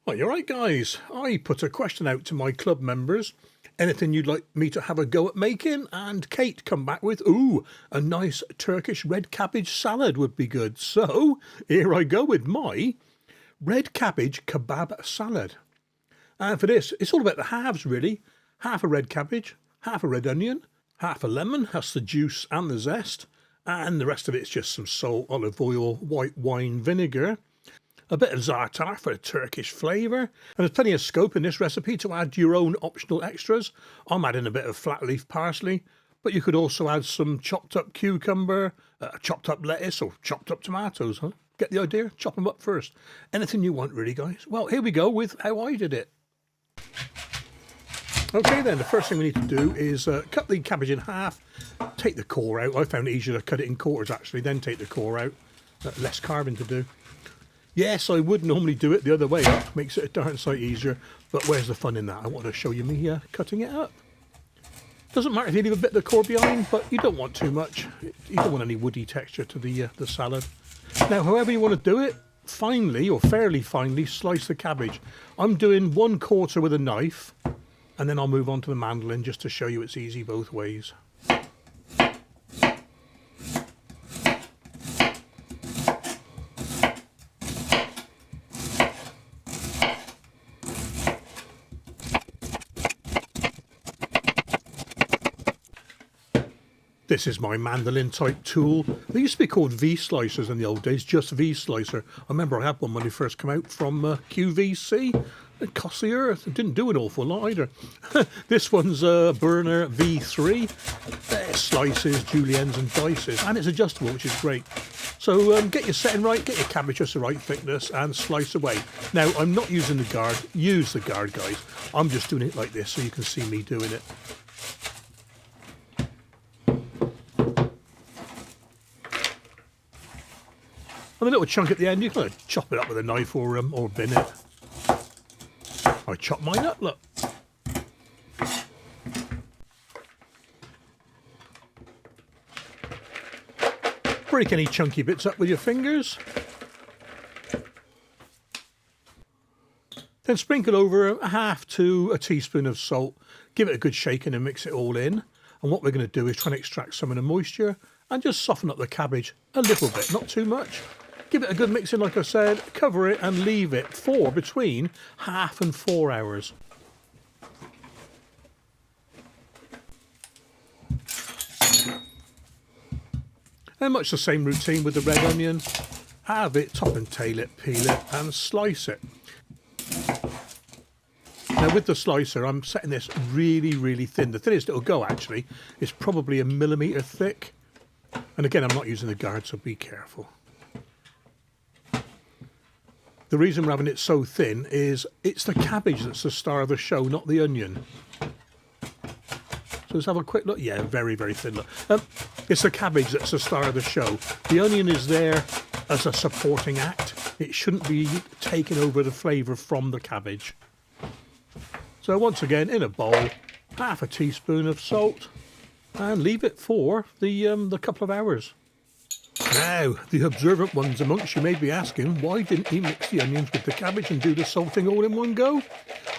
Well, you're right, guys. I put a question out to my club members. Anything you'd like me to have a go at making? And Kate come back with, ooh, a nice Turkish red cabbage salad would be good. So here I go with my red cabbage kebab salad. And for this, it's all about the halves, really. Half a red cabbage, half a red onion, half a lemon, that's the juice and the zest. And the rest of it's just some salt, olive oil, white wine vinegar. A bit of zaatar for a Turkish flavour, and there's plenty of scope in this recipe to add your own optional extras. I'm adding a bit of flat leaf parsley, but you could also add some chopped up cucumber, chopped up lettuce or chopped up tomatoes. Huh? Get the idea? Chop them up first. Anything you want really, guys. Well, here we go with how I did it. Okay then, the first thing we need to do is cut the cabbage in half, take the core out. I found it easier to cut it in quarters actually, then take the core out. Less carving to do. Yes, I would normally do it the other way up, makes it a darn sight easier, but where's the fun in that? I want to show you me cutting it up. Doesn't matter if you leave a bit of the core behind, but you don't want too much. You don't want any woody texture to the salad. Now, however you want to do it, finely or fairly finely slice the cabbage. I'm doing 1/4 with a knife, and then I'll move on to the mandolin just to show you it's easy both ways. This is my mandolin type tool. They used to be called V-slicers in the old days, just V-slicer. I remember I had one when they first came out from QVC. It cost the earth. It didn't do an awful lot either. This one's a Burner V3. There's slices, juliennes and dices, and it's adjustable, which is great. So get your setting right, get your cabbage just the right thickness and slice away. Now, I'm not using the guard. Use the guard, guys. I'm just doing it like this so you can see me doing it. And a little chunk at the end, you can kind of chop it up with a knife or bin it. I chop mine up, look. Break any chunky bits up with your fingers. Then sprinkle over a half to a teaspoon of salt. Give it a good shaking and mix it all in. And what we're going to do is try and extract some of the moisture and just soften up the cabbage a little bit, not too much. Give it a good mixing, like I said, cover it and leave it for between 1/2 and 4 hours. And much the same routine with the red onion. Have it, top and tail it, peel it and slice it. Now with the slicer, I'm setting this really, really thin. The thinnest it'll go actually is probably a millimetre thick. And again, I'm not using the guard, so be careful. The reason we're having it so thin is it's the cabbage that's the star of the show, not the onion. So let's have a quick look. Yeah, very, very thin look. It's the cabbage that's the star of the show. The onion is there as a supporting act. It shouldn't be taking over the flavour from the cabbage. So once again, in a bowl, 1/2 teaspoon of salt and leave it for the couple of hours. Now, the observant ones amongst you may be asking, why didn't he mix the onions with the cabbage and do the salting all in one go?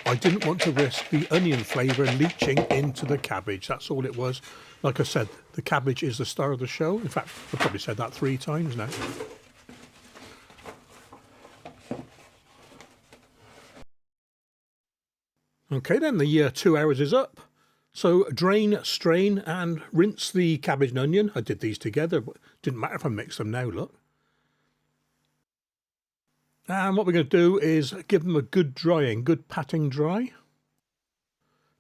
I didn't want to risk the onion flavour leaching into the cabbage. That's all it was. Like I said, the cabbage is the star of the show. In fact, I've probably said that 3 times now. Okay then, the 2 hours is up. So drain, strain and rinse the cabbage and onion. I did these together, but it didn't matter if I mixed them now, look. And what we're going to do is give them a good drying, good patting dry.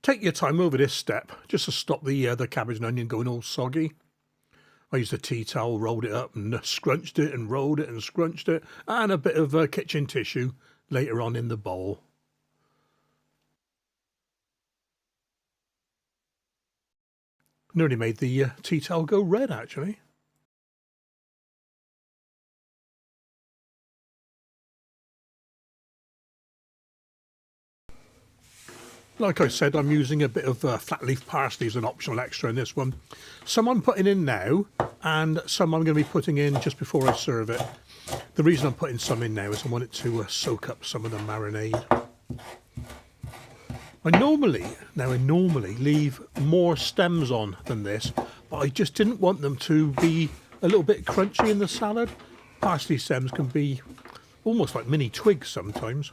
Take your time over this step, just to stop the cabbage and onion going all soggy. I used a tea towel, rolled it up and scrunched it and rolled it and scrunched it, and a bit of kitchen tissue later on in the bowl. Nearly made the tea towel go red, actually. Like I said, I'm using a bit of flat leaf parsley as an optional extra in this one. Some I'm putting in now, and some I'm going to be putting in just before I serve it. The reason I'm putting some in now is I want it to soak up some of the marinade. I normally leave more stems on than this, but I just didn't want them to be a little bit crunchy in the salad. Parsley stems can be almost like mini twigs sometimes.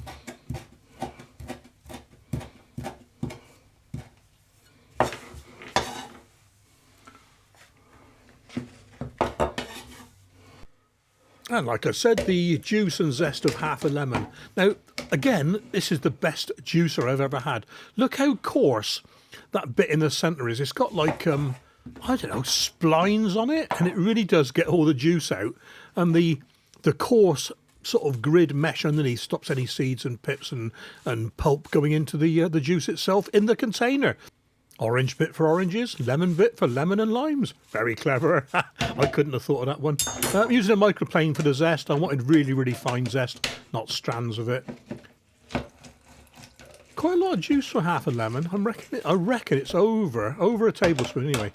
And like I said, the juice and zest of half a lemon. Now, again, this is the best juicer I've ever had. Look how coarse that bit in the centre is. It's got like, I don't know, splines on it, and it really does get all the juice out. And the coarse sort of grid mesh underneath stops any seeds and pips and pulp going into the juice itself in the container. Orange bit for oranges, lemon bit for lemon and limes. Very clever. I couldn't have thought of that one. I'm using a microplane for the zest. I wanted really, really fine zest, not strands of it. Quite a lot of juice for half a lemon. I reckon it's over a tablespoon anyway.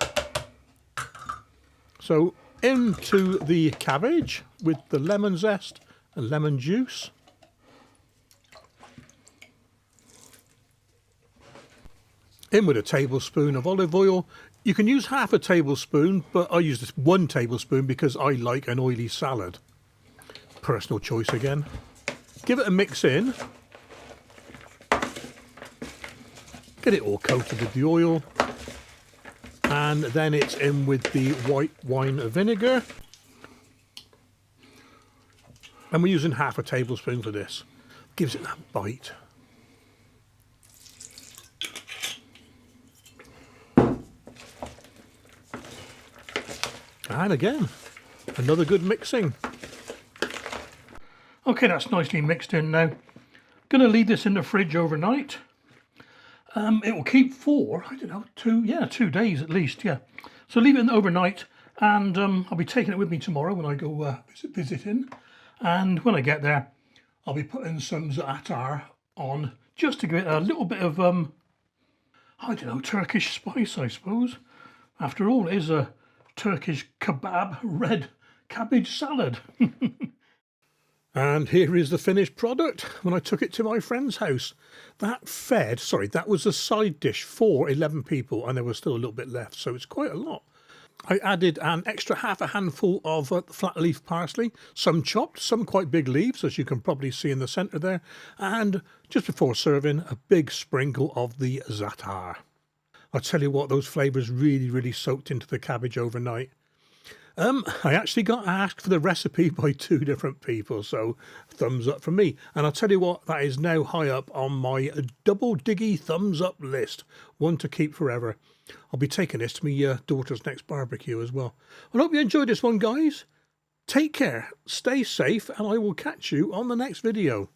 So into the cabbage with the lemon zest and lemon juice. In with a tablespoon of olive oil. You can use half a tablespoon, but I use this 1 tablespoon because I like an oily salad. Personal choice again. Give it a mix in. Get it all coated with the oil. And then it's in with the white wine vinegar. And we're using half a tablespoon for this. Gives it that bite. And again, another good mixing. Okay, that's nicely mixed in now. Going to leave this in the fridge overnight. It will keep for, I don't know, 2 days at least, yeah. So leave it in overnight, and I'll be taking it with me tomorrow when I go visiting. And when I get there, I'll be putting some zaatar on, just to give it a little bit of, I don't know, Turkish spice, I suppose. After all, it is a Turkish kebab red cabbage salad. And here is the finished product when I took it to my friend's house. That was a side dish for 11 people, and there was still a little bit left, so it's quite a lot. I added an extra half a handful of flat leaf parsley, some chopped, some quite big leaves, as you can probably see in the centre there, and just before serving, a big sprinkle of the zaatar. I'll tell you what, those flavours really, really soaked into the cabbage overnight. I actually got asked for the recipe by 2 different people, so thumbs up from me. And I'll tell you what, that is now high up on my double diggy thumbs up list. One to keep forever. I'll be taking this to my daughter's next barbecue as well. I hope you enjoyed this one, guys. Take care, stay safe, and I will catch you on the next video.